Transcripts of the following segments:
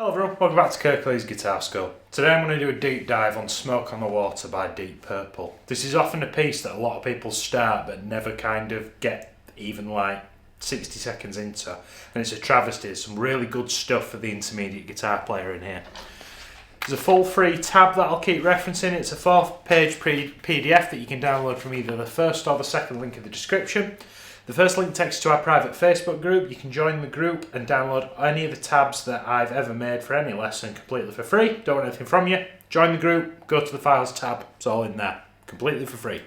Hello everyone, welcome back to Kirklees Guitar School. Today I'm going to do a deep dive on Smoke on the Water by Deep Purple. This is often a piece that a lot of people start but never kind of get even like 60 seconds into, and it's a travesty. There's some really good stuff for the intermediate guitar player in here. There's a full free tab that I'll keep referencing. It's a 4-page PDF that you can download from either the first or the second link in the description. The first link takes you to our private Facebook group. You can join the group and download any of the tabs that I've ever made for any lesson completely for free. Don't want anything from you. Join the group, go to the files tab, it's all in there, completely for free.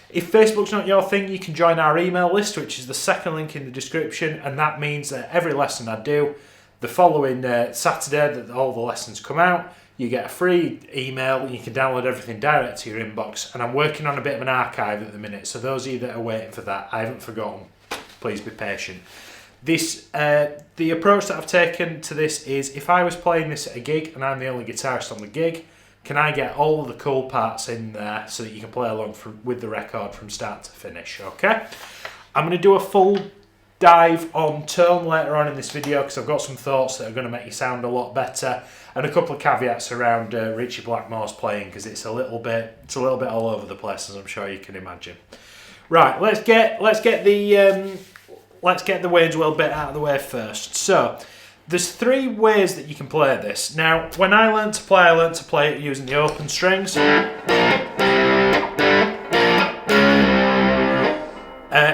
If Facebook's not your thing, you can join our email list, which is the second link in the description, and that means that every lesson I do, the following Saturday that all the lessons come out, you get a free email and you can download everything direct to your inbox. And I'm working on a bit of an archive at the minute, so those of you that are waiting for that, I haven't forgotten. Please be patient. The approach that I've taken to this is, if I was playing this at a gig and I'm the only guitarist on the gig, can I get all of the cool parts in there so that you can play along with the record from start to finish, okay? I'm going to do a full dive on tone later on in this video because I've got some thoughts that are going to make you sound a lot better, and a couple of caveats around Ritchie Blackmore's playing because it's a little bit all over the place, as I'm sure you can imagine. Right, let's get the Wayne's World bit out of the way first. So there's 3 ways that you can play this. Now, when I learned to play it using the open strings.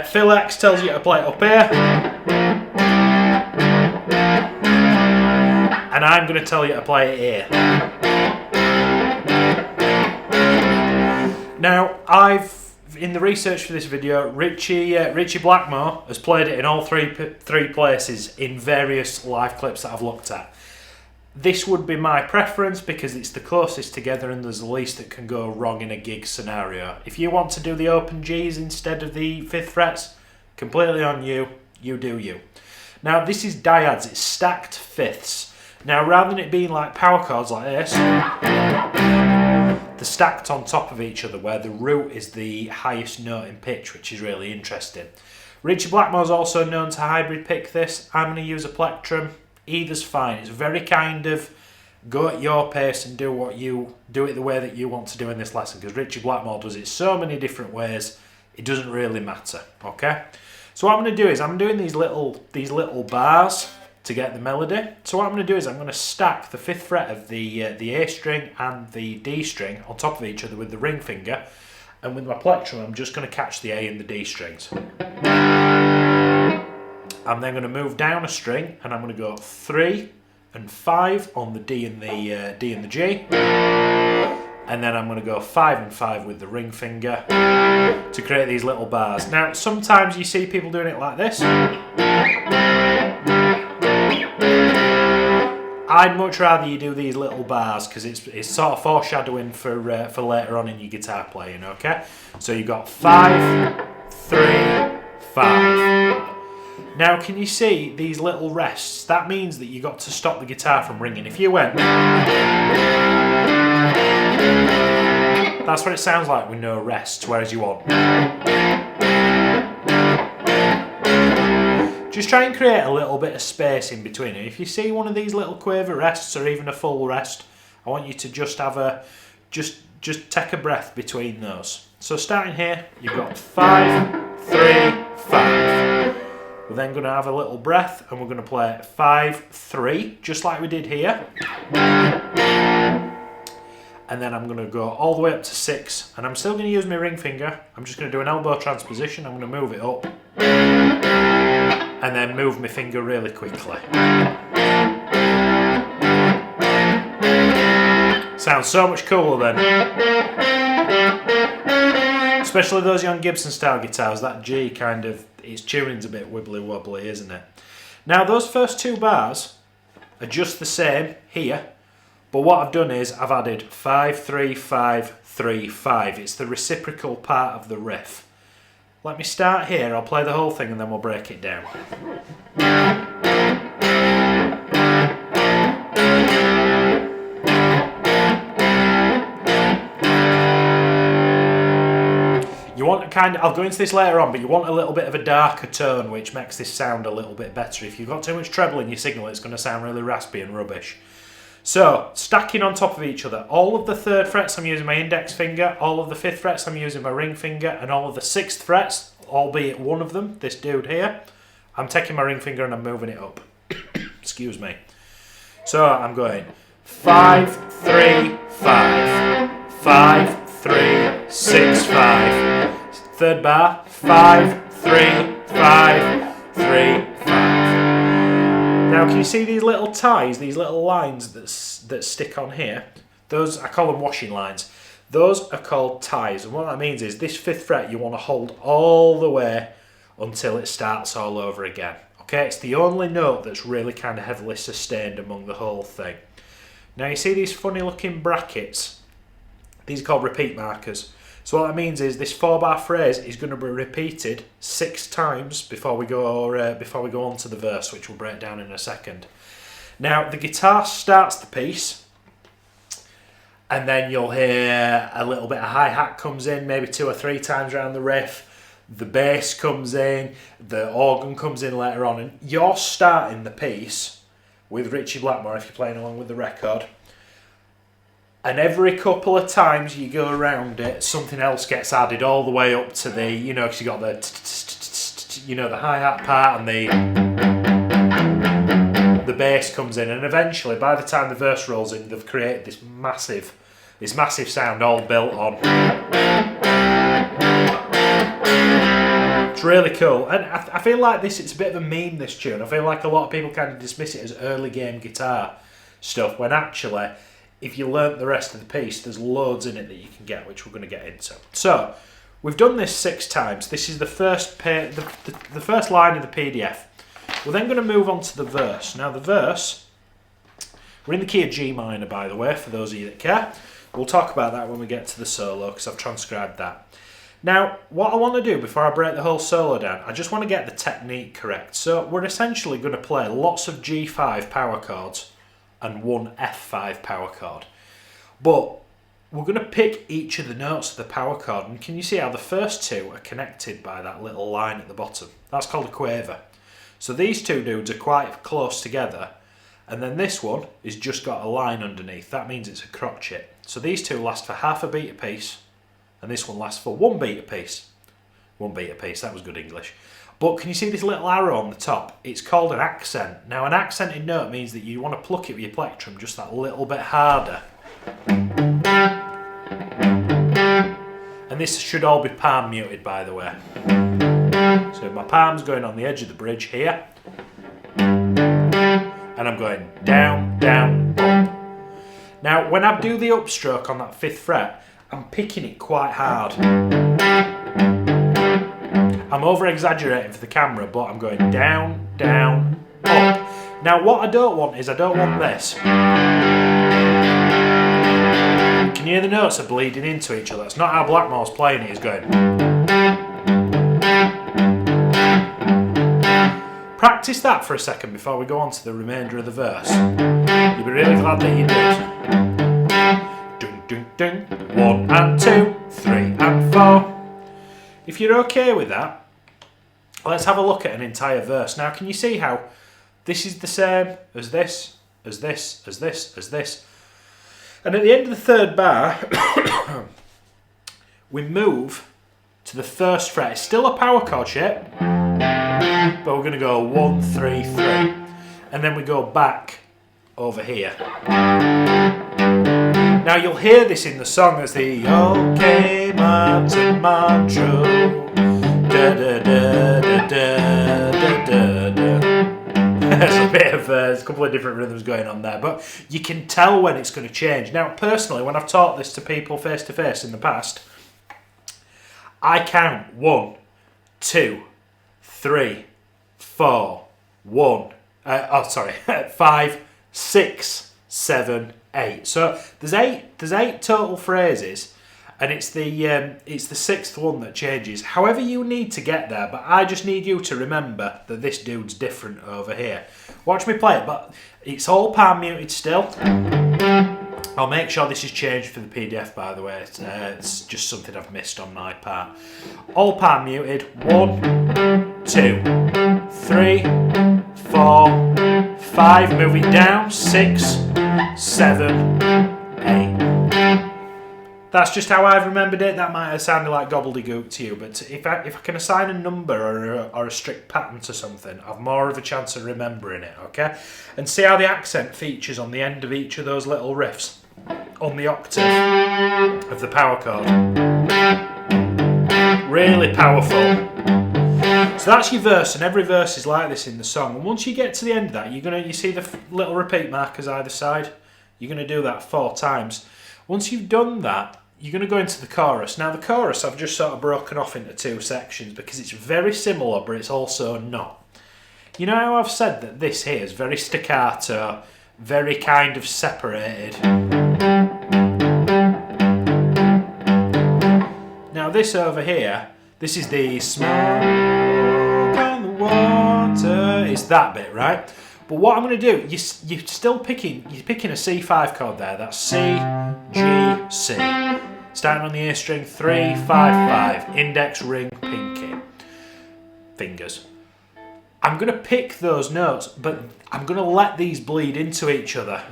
Phil X tells you to play it up here, and I'm going to tell you to play it here. Now, in the research for this video, Ritchie Blackmore has played it in all three places in various live clips that I've looked at. This would be my preference because it's the closest together and there's the least that can go wrong in a gig scenario. If you want to do the open Gs instead of the 5th frets, completely on you, you do you. Now this is dyads, it's stacked 5ths. Now rather than it being like power chords like this, they're stacked on top of each other where the root is the highest note in pitch, which is really interesting. Ritchie Blackmore's also known to hybrid pick this. I'm going to use a plectrum. Either's fine. It's very kind of go at your pace and do it the way that you want to do in this lesson, because Ritchie Blackmore does it so many different ways, it doesn't really matter. Okay, so what I'm going to do is I'm doing these little bars to get the melody. So what I'm going to do is I'm going to stack the 5th fret of the A string and the D string on top of each other with the ring finger, and with my plectrum I'm just going to catch the A and the D strings. I'm then going to move down a string and I'm going to go 3 and 5 on the D and the G, and then I'm going to go 5 and 5 with the ring finger to create these little bars. Now sometimes you see people doing it like this. I'd much rather you do these little bars because it's sort of foreshadowing for later on in your guitar playing, okay? So you've got 5, 3, 5. Now can you see these little rests? That means that you got to stop the guitar from ringing. If you went, that's what it sounds like with no rests, whereas you want. Just try and create a little bit of space in between it. If you see one of these little quaver rests or even a full rest, I want you to just have just take a breath between those. So starting here, you've got 5, 3, 5. We're then going to have a little breath and we're going to play 5, 3, just like we did here. And then I'm going to go all the way up to 6, and I'm still going to use my ring finger. I'm just going to do an elbow transposition. I'm going to move it up and then move my finger really quickly. Sounds so much cooler then. Especially those young Gibson style guitars, that G kind of, its tuning's a bit wibbly wobbly, isn't it? Now those first 2 bars are just the same here, but what I've done is I've added 5, 3, 5, 3, 5. It's the reciprocal part of the riff. Let me start here, I'll play the whole thing and then we'll break it down. You want a kind of, I'll go into this later on, but you want a little bit of a darker tone, which makes this sound a little bit better. If you've got too much treble in your signal, it's going to sound really raspy and rubbish. So, stacking on top of each other, all of the 3rd frets I'm using my index finger, all of the 5th frets I'm using my ring finger, and all of the 6th frets, albeit one of them, this dude here, I'm taking my ring finger and I'm moving it up. Excuse me. So, I'm going 5, 3, 5, 5, 3, 6, 5. 3rd bar, 5, 3, 5, 3, 5. Now, can you see these little ties, these little lines that stick on here? Those, I call them washing lines. Those are called ties, and what that means is this 5th fret you want to hold all the way until it starts all over again. Okay, it's the only note that's really kind of heavily sustained among the whole thing. Now, you see these funny looking brackets? These are called repeat markers. So what that means is this 4-bar phrase is going to be repeated 6 times before we go on to the verse, which we'll break down in a second. Now, the guitar starts the piece, and then you'll hear a little bit of hi-hat comes in, maybe 2 or 3 times around the riff. The bass comes in, the organ comes in later on, and you're starting the piece with Ritchie Blackmore if you're playing along with the record. And every couple of times you go around it, something else gets added all the way up to the, you know, because you got the, the hi-hat part and the bass comes in, and eventually, by the time the verse rolls in, they've created this massive sound all built on. It's really cool, and I feel like it's a bit of a meme, this tune. I feel like a lot of people kind of dismiss it as early game guitar stuff, when actually, if you learnt the rest of the piece, there's loads in it that you can get, which we're going to get into. So, we've done this 6 times. This is the first the first line of the PDF. We're then going to move on to the verse. Now, the verse, we're in the key of G minor, by the way, for those of you that care. We'll talk about that when we get to the solo, because I've transcribed that. Now, what I want to do before I break the whole solo down, I just want to get the technique correct. So, we're essentially going to play lots of G5 power chords and 1 F5 power chord. But we're going to pick each of the notes of the power chord, and can you see how the first 2 are connected by that little line at the bottom? That's called a quaver. So these 2 dudes are quite close together, and then this one has just got a line underneath. That means it's a crotchet. So these 2 last for half a beat apiece, and this one lasts for 1 beat apiece. 1 beat apiece, that was good English. But can you see this little arrow on the top? It's called an accent. Now, an accented note means that you want to pluck it with your plectrum just that little bit harder. And this should all be palm muted, by the way. So my palm's going on the edge of the bridge here. And I'm going down, down, up. Now, when I do the upstroke on that 5th fret, I'm picking it quite hard. I'm over-exaggerating for the camera, but I'm going down, down, up. Now, what I don't want is, I don't want this. Can you hear the notes are bleeding into each other? That's not how Blackmore's playing it, he's going. Practice that for a second before we go on to the remainder of the verse. You'll be really glad that you did. Dun, dun, dun. 1 and 2, 3 and 4. If you're okay with that, let's have a look at an entire verse. Now, can you see how this is the same as this, as this, as this, as this? And at the end of the 3rd bar, we move to the 1st fret. It's still a power chord shape, but we're going to go 1, 3, 3. And then we go back over here. Now, you'll hear this in the song as the OK Martin Mantra. Da da da da da da da. There's a bit of there's a couple of different rhythms going on there, but you can tell when it's going to change. Now, personally, when I've taught this to people face to face in the past, I count 1, 2, 3, 4, 5, 6, 7, 8. So there's eight total phrases, and it's the 6th one that changes. However you need to get there, but I just need you to remember that this dude's different over here. Watch me play it, but it's all palm muted still. I'll make sure this is changed for the PDF, by the way. It's just something I've missed on my part. All palm muted. 1, 2, 3, 4, 5. Move it down. 6, 7, 8. That's just how I've remembered it. That might have sounded like gobbledygook to you, but if I can assign a number or a strict pattern to something, I've more of a chance of remembering it, okay? And see how the accent features on the end of each of those little riffs on the octave of the power chord. Really powerful. So that's your verse, and every verse is like this in the song. And once you get to the end of that, you see the little repeat markers either side. You're going to do that 4 times. Once you've done that, you're going to go into the chorus. Now the chorus I've just sort of broken off into 2 sections because it's very similar, but it's also not. You know how I've said that this here is very staccato, very kind of separated. Now this over here, this is the smoke on the water. It's that bit, right? But what I'm going to do, you're picking a C5 chord there. That's C, G, C. Starting on the A string, 3, 5, 5. Index, ring, pinky. Fingers. I'm going to pick those notes, but I'm going to let these bleed into each other.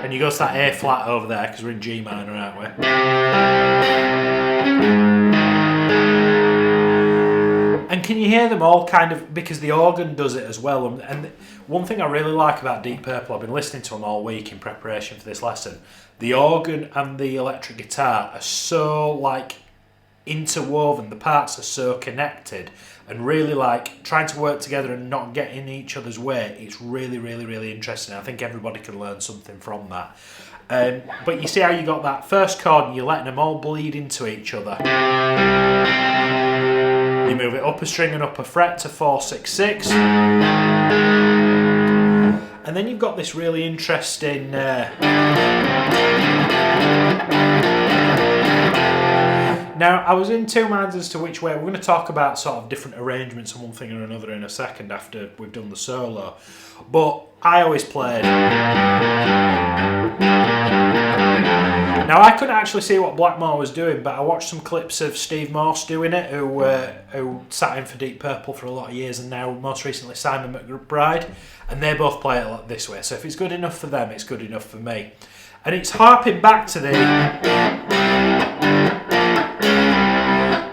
And you go to that A flat over there, because we're in G minor, aren't we? And can you hear them all kind of, because the organ does it as well. And one thing I really like about Deep Purple, I've been listening to them all week in preparation for this lesson, the organ and the electric guitar are so like interwoven, the parts are so connected and really like trying to work together and not get in each other's way. It's really, really, really interesting. I think everybody can learn something from that. But you see how you got that first chord and you're letting them all bleed into each other. You move it up a string and up a fret to 4, 6, 6. And then you've got this really interesting... Now, I was in 2 minds as to which way. We're going to talk about sort of different arrangements and one thing or another in a second after we've done the solo. But I always played... Now, I couldn't actually see what Blackmore was doing, but I watched some clips of Steve Morse doing it, who sat in for Deep Purple for a lot of years, and now most recently Simon McBride, and they both play it like this way. So if it's good enough for them, it's good enough for me. And it's harping back to the...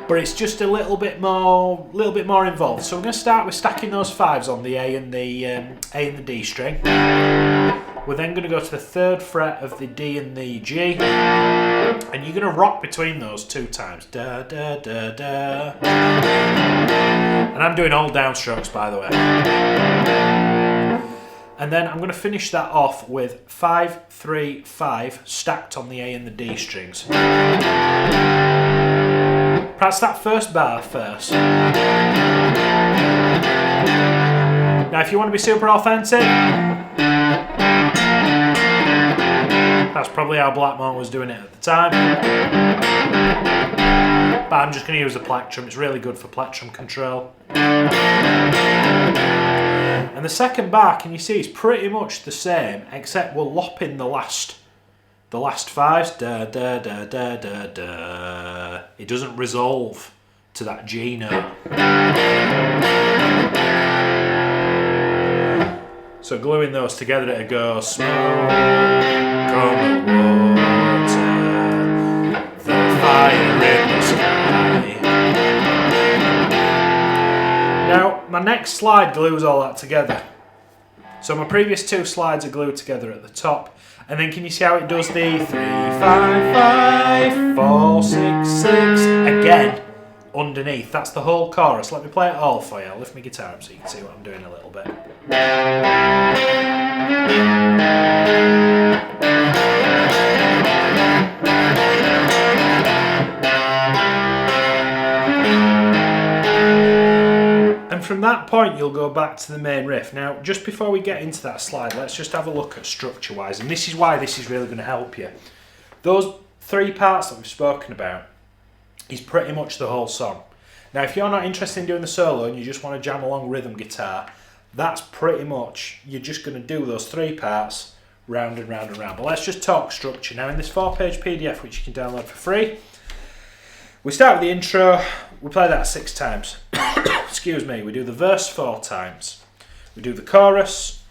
But it's just a little bit more involved. So we're going to start with stacking those 5s on the A and the D string. We're then going to go to the 3rd fret of the D and the G, and you're going to rock between those 2 times. Da da da da. And I'm doing all downstrokes, by the way. And then I'm going to finish that off with 5, 3, 5 stacked on the A and the D strings. Practice that first bar first. Now, if you want to be super authentic, that's probably how Blackmore was doing it at the time. But I'm just going to use the plectrum. It's really good for plectrum control. And the second bar, can you see, is pretty much the same, except we're lopping the last 5s. Da da da da da da. It doesn't resolve to that G note. So gluing those together, it goes smoke on the water, the fire in the sky. Now, my next slide glues all that together. So my previous 2 slides are glued together at the top. And then can you see how it does the 3, 5, 5, 4, 6, 6 again underneath? That's the whole chorus. Let me play it all for you. I'll lift my guitar up so you can see what I'm doing a little bit. And from that point you'll go back to the main riff. Now, just before we get into that slide, let's just have a look at structure wise, and this is why this is really going to help you. Those 3 parts that we've spoken about is pretty much the whole song. Now, if you're not interested in doing the solo and you just want to jam along rhythm guitar, That's pretty much, you're just going to do those 3 parts round and round and round. But let's just talk structure. Now in this 4-page PDF, which you can download for free, we start with the intro, we play that 6 times. Excuse me, we do the verse 4 times. We do the chorus,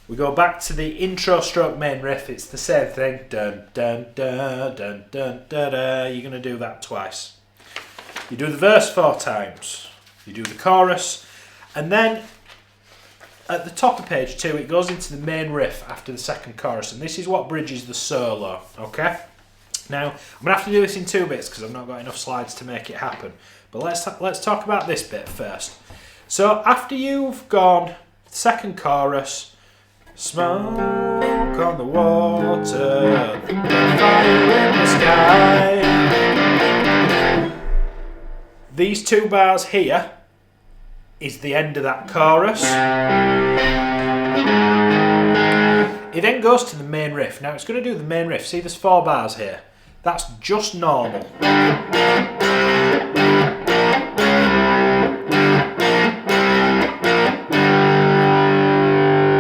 we go back to the intro stroke main riff, it's the same thing. Dun, dun, dun, dun, dun, dun, dun. You're going to do that twice. You do the verse 4 times, you do the chorus, and then at the top of page 2 it goes into the main riff after the second chorus, and this is what bridges the solo, okay? Now, I'm going to have to do this in 2 bits because I've not got enough slides to make it happen. But let's talk about this bit first. So after you've gone second chorus, smoke on the water, fire in the sky. These 2 bars here is the end of that chorus. It then goes to the main riff. Now it's going to do the main riff. See, there's 4 bars here. That's just normal.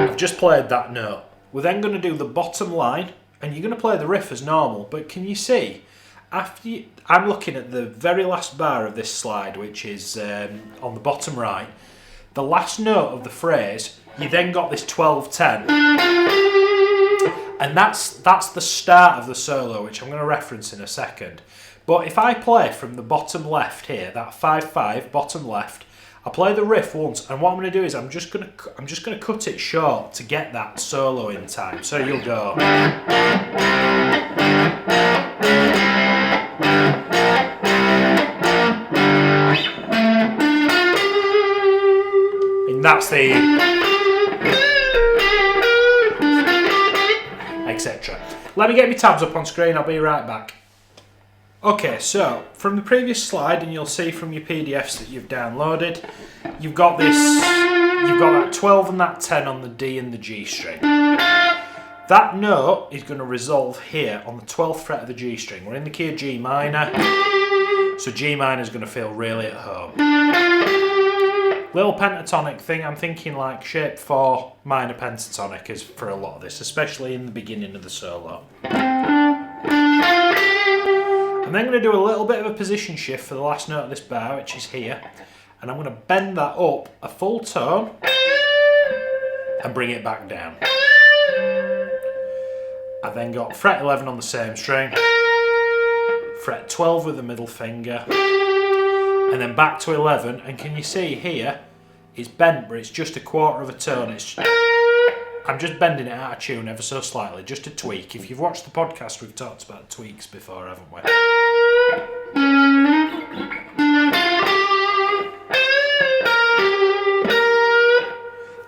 I've just played that note. We're then going to do the bottom line, and you're going to play the riff as normal. But can you see? I'm looking at the very last bar of this slide, which is on the bottom right. The last note of the phrase, you then got this 12-10. And that's the start of the solo, which I'm going to reference in a second. But if I play from the bottom left here, that 5-5 bottom left, I play the riff once, and what I'm going to do is I'm just going to cut it short to get that solo in time. So you'll go. And that's the etc. Let me get my tabs up on screen, I'll be right back. Okay, so from the previous slide, and you'll see from your PDFs that you've downloaded, you've got that 12 and that 10 on the D and the G string. That note is going to resolve here on the 12th fret of the G string. We're in the key of G minor, so G minor is going to feel really at home. Little pentatonic thing, I'm thinking like shape 4 minor pentatonic is for a lot of this, especially in the beginning of the solo. I'm then going to do a little bit of a position shift for the last note of this bar, which is here, and I'm going to bend that up a full tone and bring it back down. I then got fret 11 on the same string, fret 12 with the middle finger, and then back to 11, and can you see here, it's bent, but it's just a quarter of a tone. I'm just bending it out of tune ever so slightly, just a tweak. If you've watched the podcast, we've talked about tweaks before, haven't we?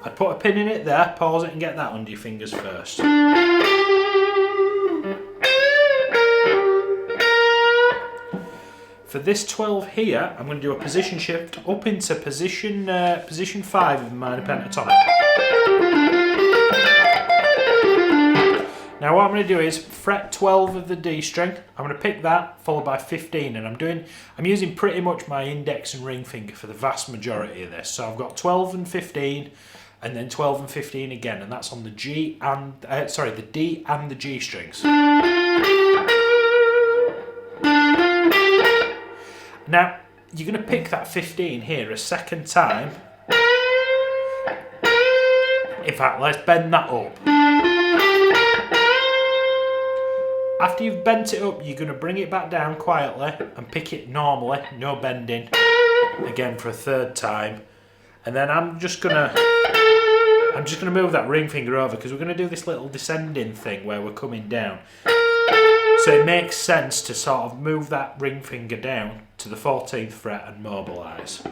I'd put a pin in it there, pause it and get that under your fingers first. For this 12 here, I'm going to do a position shift up into position 5 of the minor pentatonic. Now what I'm going to do is fret 12 of the D string. I'm going to pick that, followed by 15, and I'm using pretty much my index and ring finger for the vast majority of this. So I've got 12 and 15, and then 12 and 15 again, and that's on the G and the D and the G strings. Now, you're going to pick that 15 here a second time. In fact, let's bend that up. After you've bent it up, you're going to bring it back down quietly and pick it normally, no bending, again for a third time. And then I'm just going to move that ring finger over because we're going to do this little descending thing where we're coming down. So it makes sense to sort of move that ring finger down to the 14th fret and mobilise.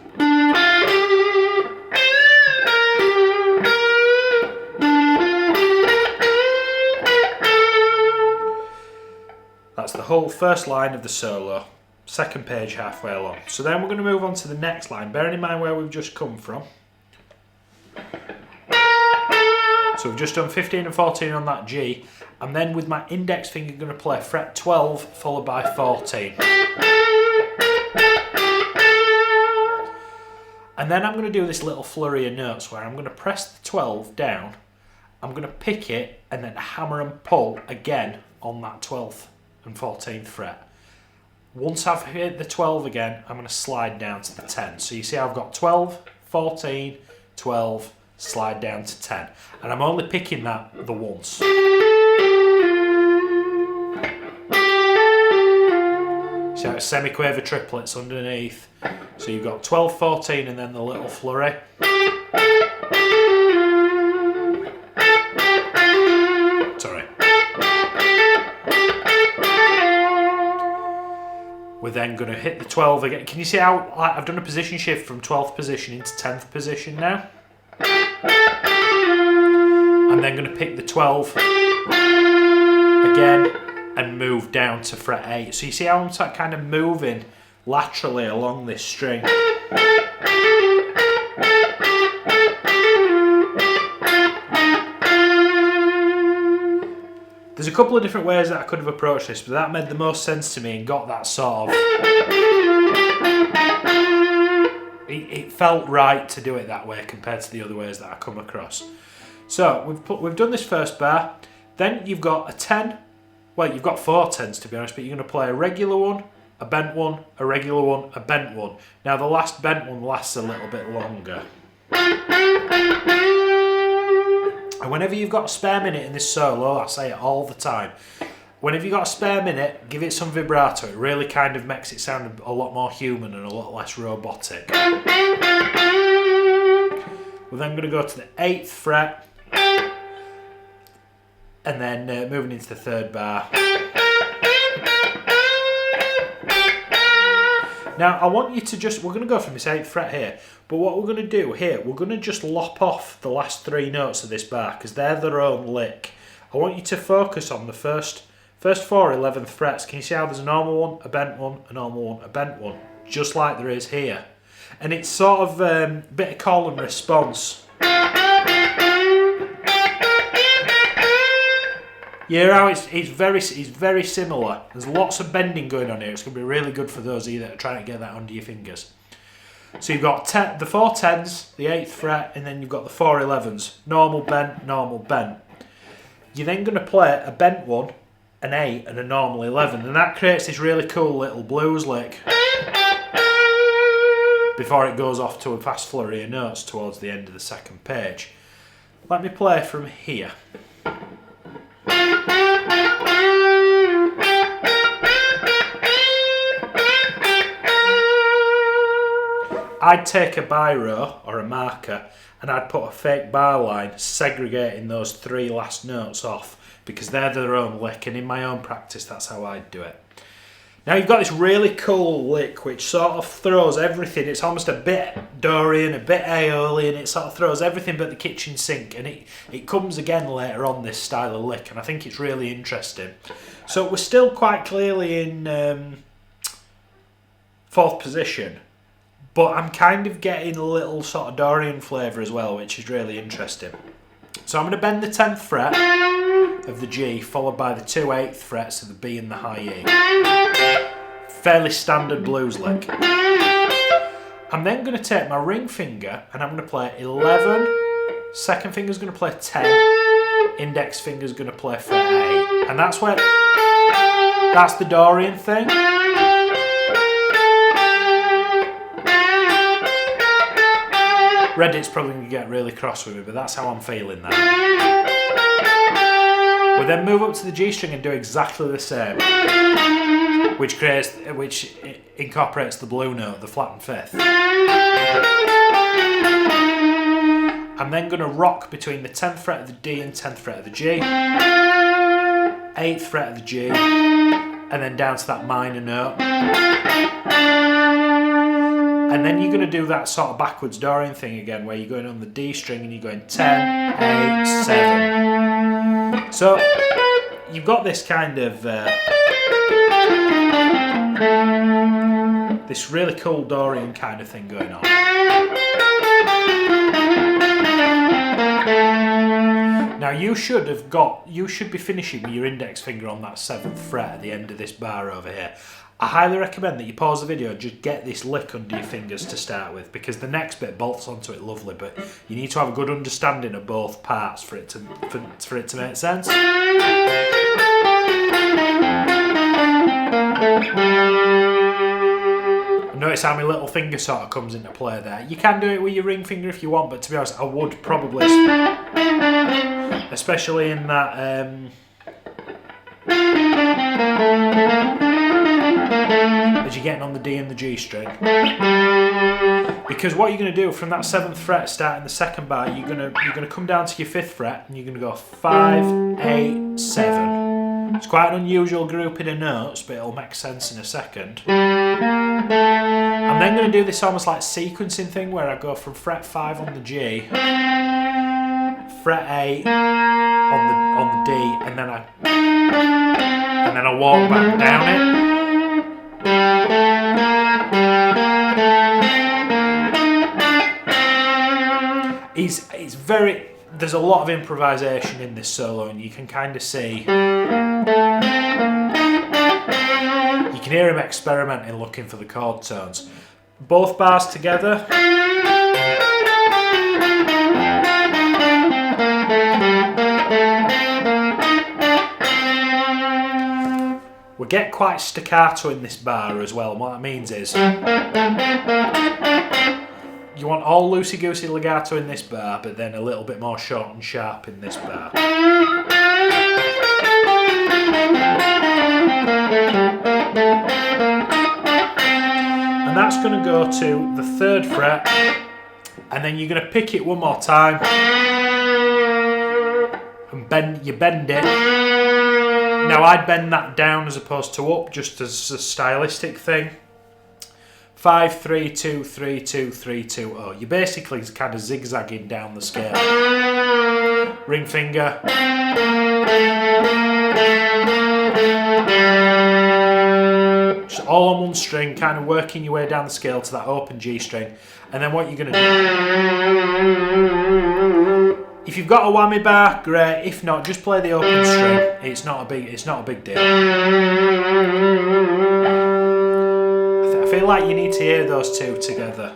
That's the whole first line of the solo, second page halfway along. So then we're going to move on to the next line, bearing in mind where we've just come from. So we've just done 15 and 14 on that G. I'm then with my index finger going to play fret 12 followed by 14. And then I'm going to do this little flurry of notes where I'm going to press the 12 down, I'm going to pick it and then hammer and pull again on that 12th and 14th fret. Once I've hit the 12 again, I'm going to slide down to the 10. So you see I've got 12, 14, 12, slide down to 10. And I'm only picking that the once. So it's semi-quaver triplets underneath. So you've got 12, 14 and then the little flurry. Sorry. We're then going to hit the 12 again. Can you see how I've done a position shift from 12th position into 10th position now? I'm then going to pick the 12 again and move down to fret 8. So you see how I'm kind of moving laterally along this string. There's a couple of different ways that I could have approached this, but that made the most sense to me and got that sort of... It felt right to do it that way compared to the other ways that I come across. So we've done this first bar. Then you've got a 10. Well, you've got 4 10s to be honest, but you're going to play a regular one, a bent one, a regular one, a bent one. Now the last bent one lasts a little bit longer. And whenever you've got a spare minute in this solo, I say it all the time, whenever you've got a spare minute, give it some vibrato. It really kind of makes it sound a lot more human and a lot less robotic. We're then going to go to the 8th fret, and then moving into the 3rd bar. Now I want you to we're going to go from this 8th fret here, but what we're going to do here, we're going to just lop off the last 3 notes of this bar because they're their own lick. I want you to focus on the first 4 11th frets. Can you see how there's a normal one, a bent one, a normal one, a bent one, just like there is here? And it's sort of a bit of call and response. You hear how it's very similar. There's lots of bending going on here. It's going to be really good for those of you that are trying to get that under your fingers. So you've got the 4 10s, the 8th fret, and then you've got the 4 11s. Normal, bent, normal, bent. You're then going to play a bent one, an 8, and a normal 11, and that creates this really cool little blues lick before it goes off to a fast flurry of notes towards the end of the 2nd page. Let me play from here. I'd take a biro or a marker and I'd put a fake bar line segregating those 3 last notes off because they're their own lick, and in my own practice that's how I'd do it. Now you've got this really cool lick which sort of throws everything. It's almost a bit Dorian, a bit Aeolian. It sort of throws everything but the kitchen sink, and it comes again later on, this style of lick, and I think it's really interesting. So we're still quite clearly in 4th position, but I'm kind of getting a little sort of Dorian flavour as well, which is really interesting. So I'm going to bend the 10th fret of the G, followed by the 2 8th frets of the B and the high E. Fairly standard blues lick. I'm then going to take my ring finger and I'm going to play 11, 2nd finger's going to play 10, index finger's going to play fret 8. And that's the Dorian thing. Reddit's probably going to get really cross with me, but that's how I'm feeling that. We then move up to the G string and do exactly the same, which incorporates the blue note, the flattened 5th. I'm then going to rock between the 10th fret of the D and 10th fret of the G, 8th fret of the G, and then down to that minor note. And then you're going to do that sort of backwards Dorian thing again, where you're going on the D string and you're going 10, 8, 7. So you've got this kind of this really cool Dorian kind of thing going on. Now you should be finishing with your index finger on that 7th fret at the end of this bar over here. I highly recommend that you pause the video and just get this lick under your fingers to start with, because the next bit bolts onto it lovely, but you need to have a good understanding of both parts for it to make sense. Notice how my little finger sort of comes into play there. You can do it with your ring finger if you want, but to be honest, I would probably, especially in that as you're getting on the D and the G string, because what you're going to do from that 7th fret starting the second bar, you're going to come down to your 5th fret and you're going to go 5, 8, 7. It's quite an unusual grouping of notes, but it'll make sense in a second. I'm then going to do this almost like sequencing thing where I go from fret 5 on the G, fret 8 on the D, and then I walk back down it. It's very, there's a lot of improvisation in this solo, and you can kind of see, you can hear him experimenting, looking for the chord tones. Both bars together. We get quite staccato in this bar as well, and what that means is you want all loosey-goosey legato in this bar, but then a little bit more short and sharp in this bar. And that's going to go to the 3rd fret, and then you're going to pick it one more time and bend it. Now I'd bend that down as opposed to up, just as a stylistic thing. 5, 3, 2, 3, 2, 3, 2, oh. You're basically kind of zigzagging down the scale. Ring finger. Just all on one string, kind of working your way down the scale to that open G string. And then what you're going to do, if you've got a whammy bar, great. If not, just play the open string. It's not a big deal. I feel like you need to hear those two together.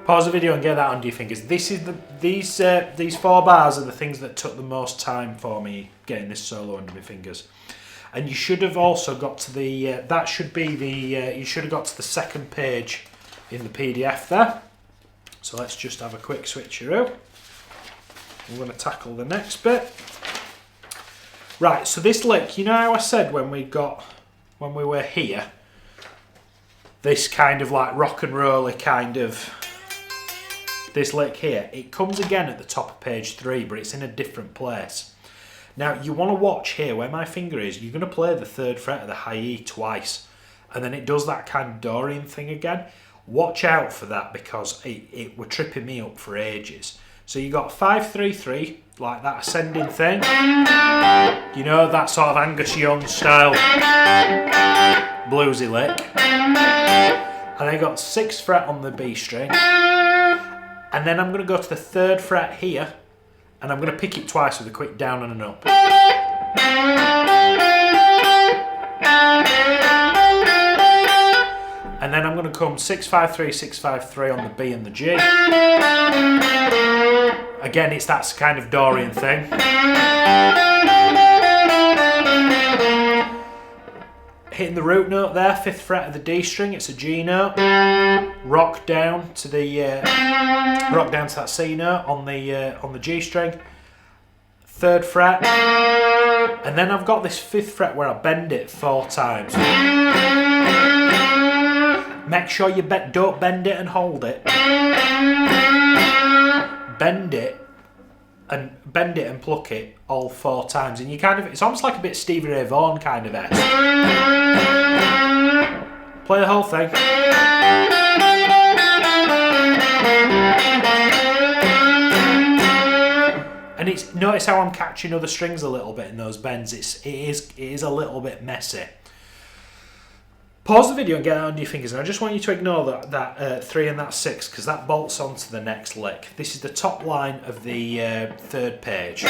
Pause the video and get that under your fingers. These 4 bars are the things that took the most time for me getting this solo under my fingers. And you should have also got to the you should have got to the 2nd page in the PDF there. So let's just have a quick switcheroo. We're going to tackle the next bit. Right, so this lick, you know how I said when we were here, this kind of like rock and rolly kind of, this lick here, it comes again at the top of page 3, but it's in a different place. Now you want to watch here where my finger is. You're going to play the 3rd fret of the high E twice, and then it does that kind of Dorian thing again. Watch out for that, because it were tripping me up for ages. So you got 5, 3, 3, like that ascending thing. You know, that sort of Angus Young style bluesy lick. And then you got 6th fret on the B string. And then I'm going to go to the 3rd fret here, and I'm going to pick it twice with a quick down and an up. And then I'm going to come 6, 5, 3, 6, 5, 3 on the B and the G. Again, it's that kind of Dorian thing. Hitting the root note there, 5th fret of the D string, it's a G note. Rock down to that C note on the G string. 3rd fret, and then I've got this 5th fret where I bend it 4 times. Make sure you don't bend it and hold it. Bend it and pluck it all 4 times, and you kind of, it's almost like a bit Stevie Ray Vaughan kind of S. Play the whole thing. And notice how I'm catching other strings a little bit in those bends. It is a little bit messy. Pause the video and get that under your fingers, and I just want you to ignore that 3 and that 6, because that bolts onto the next lick. This is the top line of the 3rd page.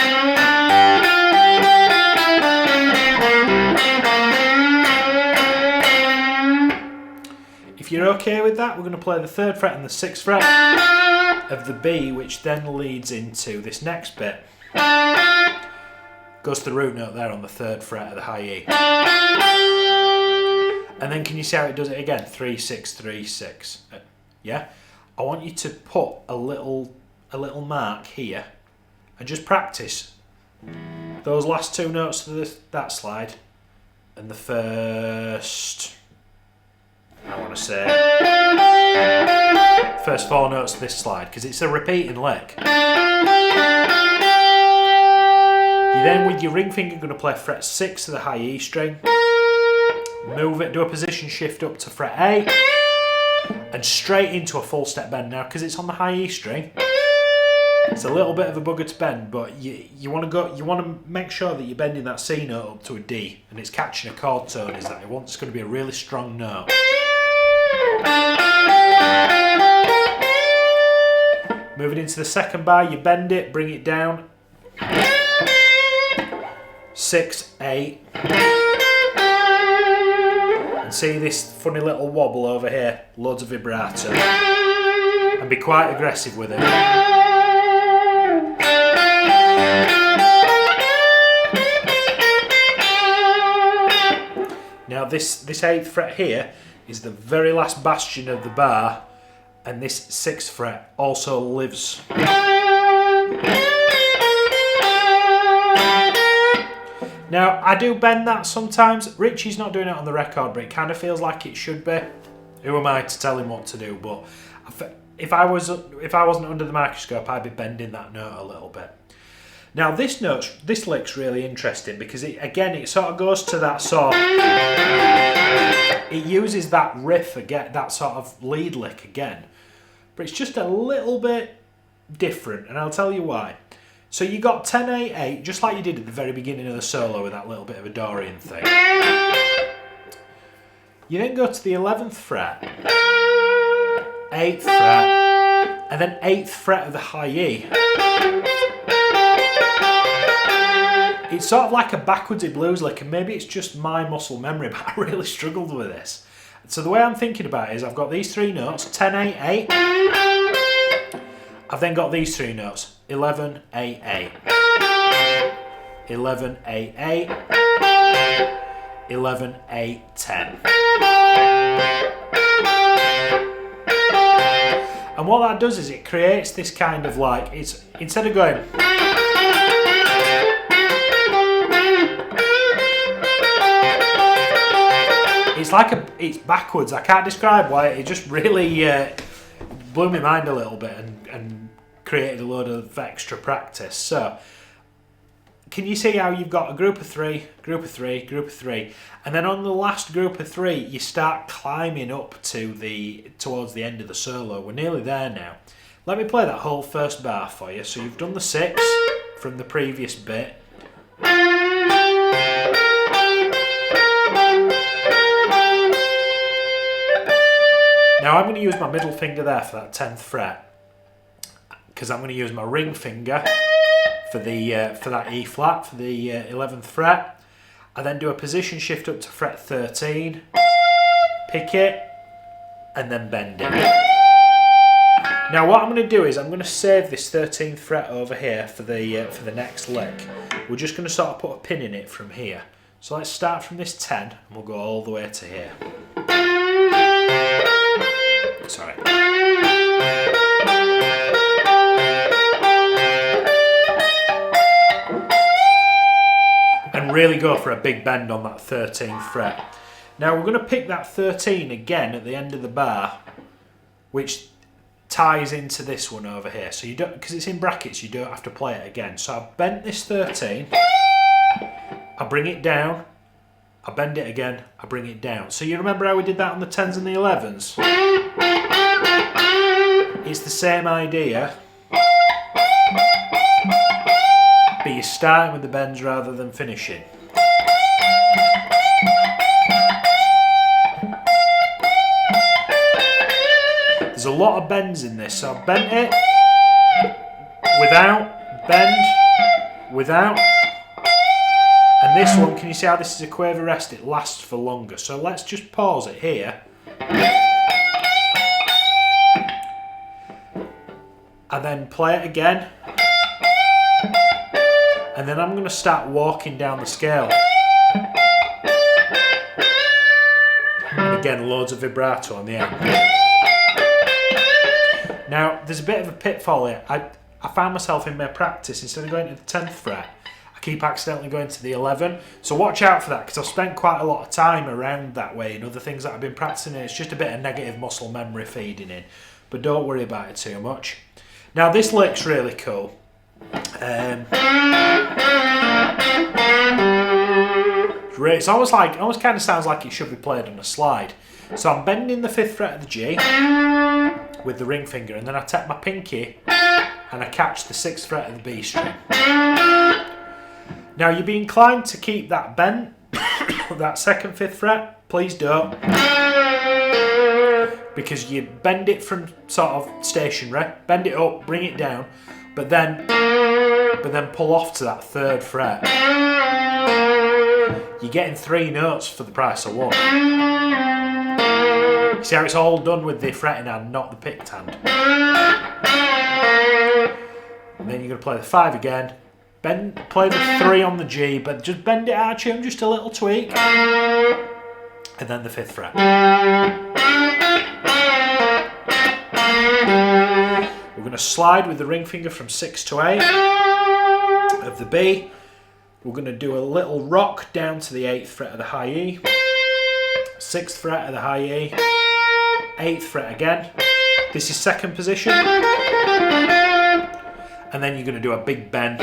If you're okay with that, we're going to play the 3rd fret and the 6th fret of the B, which then leads into this next bit. Goes to the root note there on the 3rd fret of the high E. And then can you see how it does it again? 3, 6, 3, 6. Yeah? I want you to put a little mark here and just practice those last 2 notes of that slide and the first, I want to say, first 4 notes of this slide, because it's a repeating lick. You then, with your ring finger, going to play fret 6 of the high E string. Move it, do a position shift up to fret A, and straight into a full step bend. Now, because it's on the high E string, it's a little bit of a bugger to bend, but you want to make sure that you're bending that C note up to a D, and it's catching a chord tone. Is that it's going to be a really strong note. Moving into the 2nd bar, you bend it, bring it down. 6, 8. And see this funny little wobble over here, loads of vibrato. And be quite aggressive with it. Now this 8th fret here is the very last bastion of the bar, and this 6th fret also lives. Now, I do bend that sometimes. Ritchie's not doing it on the record, but it kind of feels like it should be. Who am I to tell him what to do? But if I wasn't under the microscope, I'd be bending that note a little bit. Now, this lick's really interesting because it sort of goes to that sort. It uses that riff again, that sort of lead lick again, but it's just a little bit different, and I'll tell you why. So you got 10, 8, 8, just like you did at the very beginning of the solo with that little bit of a Dorian thing. You then go to the 11th fret, 8th fret, and then 8th fret of the high E. It's sort of like a backwardsy blues lick, and maybe it's just my muscle memory, but I really struggled with this. So the way I'm thinking about it is I've got these 3 notes, 10, 8, 8. I've then got these 3 notes, 11, 8, 8. 11, 8, 8. 11, 8, 10. And what that does is it creates this kind of like, it's instead of going, it's backwards. I can't describe why. It just really blew my mind a little bit and created a load of extra practice. So, can you see how you've got a group of 3, group of 3, group of 3, and then on the last group of 3, you start climbing up towards the end of the solo. We're nearly there now. Let me play that whole first bar for you. So you've done the 6 from the previous bit. Now I'm going to use my middle finger there for that 10th fret, because I'm going to use my ring finger for that E flat for the 11th fret. I then do a position shift up to fret 13, pick it, and then bend it. Now what I'm going to do is I'm going to save this 13th fret over here for the next lick. We're just going to sort of put a pin in it from here. So let's start from this 10 and we'll go all the way to here. Sorry. And really go for a big bend on that 13th fret. Now we're going to pick that 13 again at the end of the bar, which ties into this one over here. So you don't, because it's in brackets, you don't have to play it again. So I've bent this 13, I bring it down, I bend it again, I bring it down. So you remember how we did that on the 10s and the 11s? It's the same idea, but you're starting with the bends rather than finishing. There's a lot of bends in this, so I've bent it, without, bend, without. And this one, can you see how this is a quaver rest? It lasts for longer. So let's just pause it here. And then play it again. And then I'm going to start walking down the scale. And again, loads of vibrato on the end. Now, there's a bit of a pitfall here. I found myself in my practice, instead of going to the 10th fret, I keep accidentally going to the 11. So watch out for that, because I've spent quite a lot of time around that way and other things that I've been practicing, and it's just a bit of negative muscle memory feeding in. But don't worry about it too much. Now, this lick's really cool. It almost kind of sounds like it should be played on a slide. So I'm bending the 5th fret of the G with the ring finger, and then I tap my pinky and I catch the 6th fret of the B string. Now you'd be inclined to keep that bent, that 2nd, 5th fret. Please don't, because you bend it from sort of stationary, bend it up, bring it down, but then pull off to that 3rd fret. You're getting 3 notes for the price of 1. You see how it's all done with the fretting hand, not the picked hand. And then you're going to play the 5 again. Play the 3 on the G, but just bend it out of tune, just a little tweak. And then the 5th fret. We're going to slide with the ring finger from 6 to 8 of the B. We're going to do a little rock down to the 8th fret of the high E, 6th fret of the high E, 8th fret again. This is 2nd position. And then you're going to do a big bend.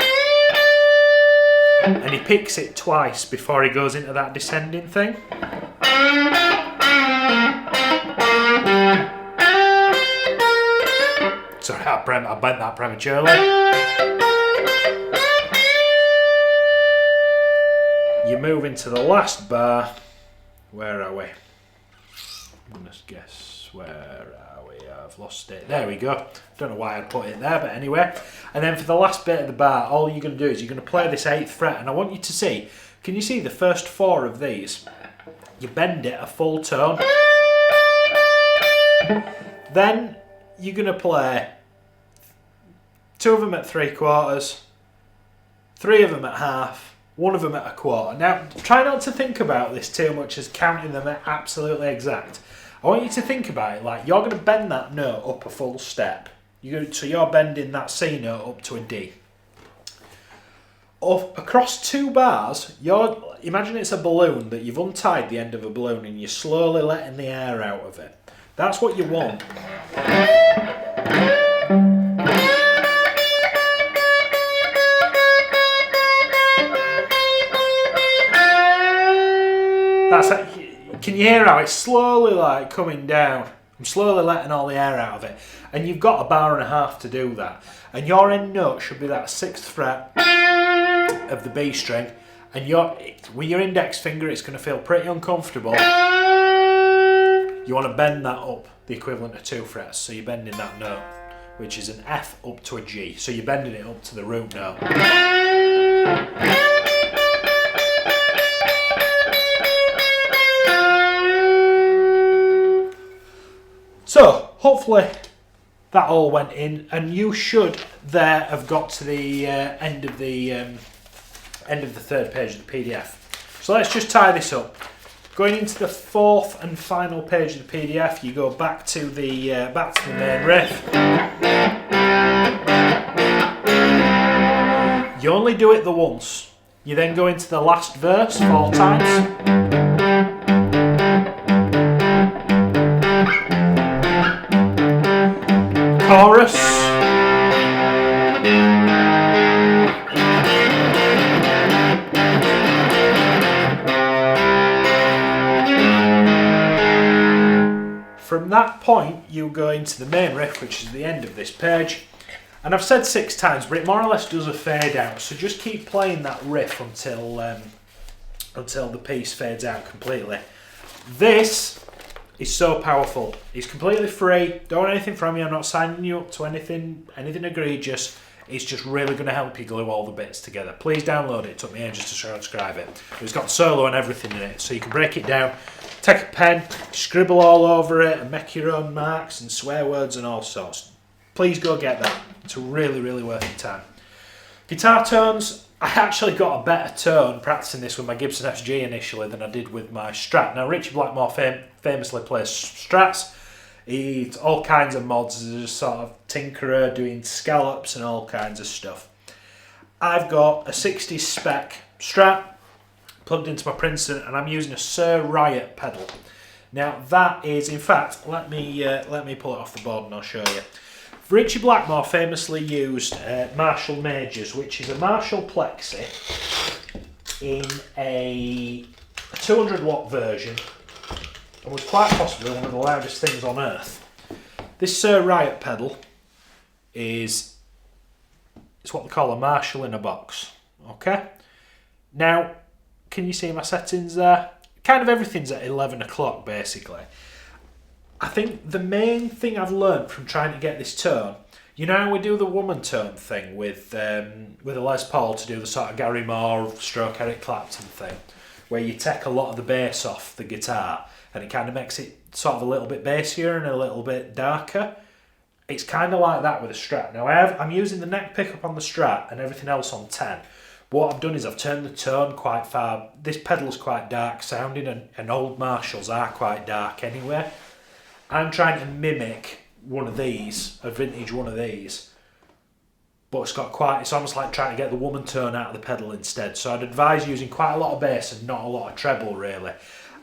And he picks it twice before he goes into that descending thing. Sorry, I bent that prematurely. You move into the last bar. Where are we? I'm going to guess, where are we? I've lost it. There we go. Don't know why I put it there, but anyway. And then for the last bit of the bar, all you're going to do is you're going to play this 8th fret, and I want you to see, can you see the first 4 of these? You bend it a full tone. Then you're going to play 2 of them at 3/4, 3 of them at half, 1 of them at 1/4. Now, try not to think about this too much as counting them at absolutely exact. I want you to think about it like you're going to bend that note up a full step. So you're bending that C note up to a D. Across 2 bars, imagine it's a balloon that you've untied the end of a balloon and you're slowly letting the air out of it. That's what you want. That's it. Can you hear how it's slowly like coming down? I'm slowly letting all the air out of it. And you've got 1.5 bars to do that. And your end note should be that 6th fret of the B string. And with your index finger, it's going to feel pretty uncomfortable. You want to bend that up, the equivalent of 2 frets. So you're bending that note, which is an F up to a G. So you're bending it up to the root note. So, hopefully that all went in, and you should there have got to the end of the 3rd page of the PDF. So let's just tie this up. Going into the 4th and final page of the PDF, you go back to the main riff. You only do it the once. You then go into the last verse 4 times. Chorus. From that point, you go into the main riff, which is the end of this page. And I've said 6 times, but it more or less does a fade out. So just keep playing that riff until the piece fades out completely. This is so powerful. It's completely free. Don't want anything from you. I'm not signing you up to anything egregious. It's just really going to help you glue all the bits together. Please download it. It took me ages to transcribe it. It's got solo and everything in it, so you can break it down, take a pen, scribble all over it, and make your own marks and swear words and all sorts. Please go get that. It's really, really worth your time. Guitar tones. I actually got a better tone practicing this with my Gibson SG initially than I did with my Strat. Now, Ritchie Blackmore famously plays Strats. He's all kinds of mods. He's a sort of tinkerer doing scallops and all kinds of stuff. I've got a 60s spec Strat plugged into my Princeton, and I'm using a Sir Riot pedal. Now that is, in fact, let me pull it off the board and I'll show you. Ritchie Blackmore famously used Marshall Majors, which is a Marshall Plexi in a 200 watt version, and was quite possibly one of the loudest things on earth. This Sir Riot pedal is what they call a Marshall in a box. Okay? Now, can you see my settings there? Kind of everything's at 11 o'clock basically. I think the main thing I've learned from trying to get this tone, you know how we do the woman tone thing with a Les Paul to do the sort of Gary Moore stroke Eric Clapton thing, where you take a lot of the bass off the guitar and it kind of makes it sort of a little bit bassier and a little bit darker. It's kind of like that with a Strat. Now I'm using the neck pickup on the Strat and everything else on 10. But what I've done is I've turned the tone quite far. This pedal's quite dark sounding, and old Marshalls are quite dark anyway. I'm trying to mimic one of these, a vintage one of these, but it's almost like trying to get the woman tone out of the pedal instead. So I'd advise using quite a lot of bass and not a lot of treble really.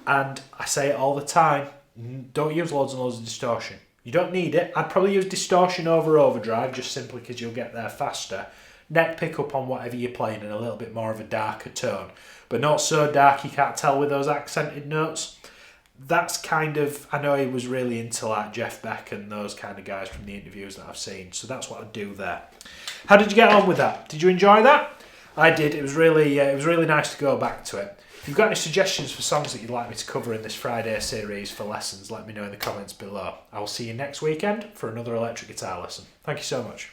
And I say it all the time, don't use loads and loads of distortion. You don't need it. I'd probably use distortion over overdrive just simply because you'll get there faster. Neck pickup on whatever you're playing in a little bit more of a darker tone, but not so dark you can't tell with those accented notes. That's kind of, I know he was really into like Jeff Beck and those kind of guys from the interviews that I've seen, so that's what I do there. How did you get on with that? Did you enjoy that? I did. It was really nice to go back to it. If you've got any suggestions for songs that you'd like me to cover in this Friday series for lessons, let me know in the comments below. I will see you next weekend for another electric guitar lesson. Thank you so much.